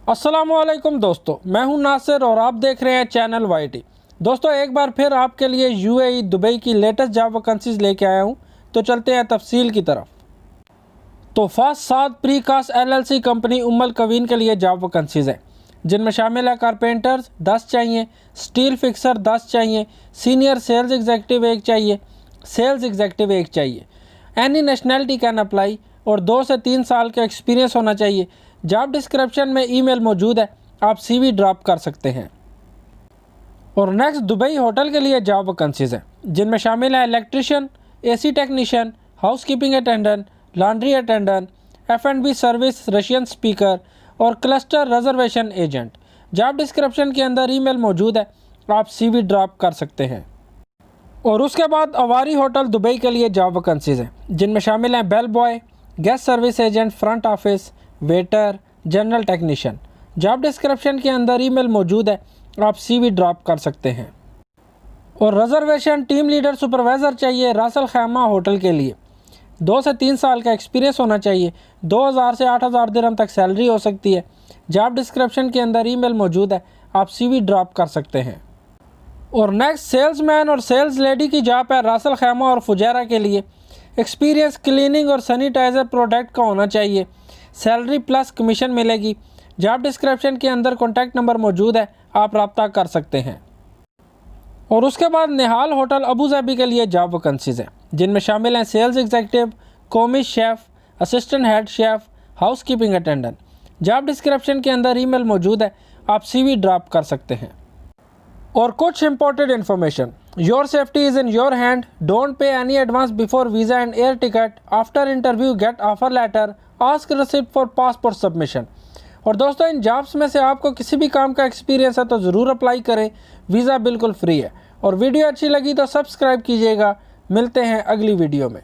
अस्सलामुअलैकुम दोस्तों, मैं हूं नासिर और आप देख रहे हैं चैनल वाईटी। दोस्तों, एक बार फिर आपके लिए यूएई दुबई की लेटेस्ट जॉब वैकेंसीज लेके आया हूं, तो चलते हैं तफसील की तरफ। तो फर्स्ट 7 प्रीकास्ट एलएलसी कंपनी उम्मल कवीन के लिए जॉब वैकेंसीज हैं, जिनमें शामिल है कारपेंटर्स 10 चाहिए, स्टील फिक्सर 10 चाहिए, सीनियर सेल्स एग्जीक्यूटिव 1 चाहिए, सेल्स एग्जीक्यूटिव 1 चाहिए। एनी नेशनैलिटी कैन अप्लाई और 2 से 3 साल का एक्सपीरियंस होना चाहिए। जॉब डिस्क्रिप्शन में ईमेल मौजूद है, आप सीवी ड्रॉप कर सकते हैं। और नेक्स्ट दुबई होटल के लिए जॉब वैकेंसीज हैं, जिनमें शामिल है electrician, AC technician, housekeeping attendant, laundry attendant, F&B service, Russian speaker और cluster reservation agent. Job description के अंदर ईमेल मौजूद है, आप सीवी ड्रॉप कर सकते हैं। और उसके बाद अवारी होटल दुबई के लिए जॉब वैकेंसीज हैं, जिनमें शामिल हैं bell boy, guest service agent, front office, waiter, general technician. Job description के अंदर ईमेल मौजूद है, आप सीवी ड्रॉप कर सकते हैं। और रिजर्वेशन टीम लीडर सुपरवाइज़र चाहिए रासल खैमा होटल के लिए। 2 से 3 साल का एक्सपीरियंस होना चाहिए। 2000 से 8000 दिरहम तक सैलरी हो सकती है। जॉब डिस्क्रिप्शन के अंदर ईमेल मौजूद है, आप सीवी ड्रॉप कर सकते हैं। और नेक्स्ट सेल्समैन और सेल्स लेडी की जॉब है रासल खैमा और फुजैरा के लिए। एक्सपीरियंस क्लीनिंग और सैनिटाइज़र प्रोडक्ट का होना चाहिए। सैलरी प्लस कमीशन मिलेगी। जॉब डिस्क्रिप्शन के अंदर कॉन्टैक्ट नंबर मौजूद है, आप रब्ता कर सकते हैं। और उसके बाद निहाल होटल अबूधाबी के लिए जॉब वैकेंसीज हैं, जिनमें शामिल हैं sales executive, comic chef, assistant head chef, housekeeping attendant. Job description के अंदर ईमेल मौजूद है, आप सीवी ड्रॉप कर सकते हैं। और कुछ important information, your safety is in your hand, don't pay any advance before visa and air ticket, after interview get offer letter, ask receipt for passport submission. और दोस्तों, इन जॉब्स में से आपको किसी भी काम का एक्सपीरियंस है तो ज़रूर अप्लाई करें, वीज़ा बिल्कुल फ्री है। और वीडियो अच्छी लगी तो सब्सक्राइब कीजिएगा। मिलते हैं अगली वीडियो में।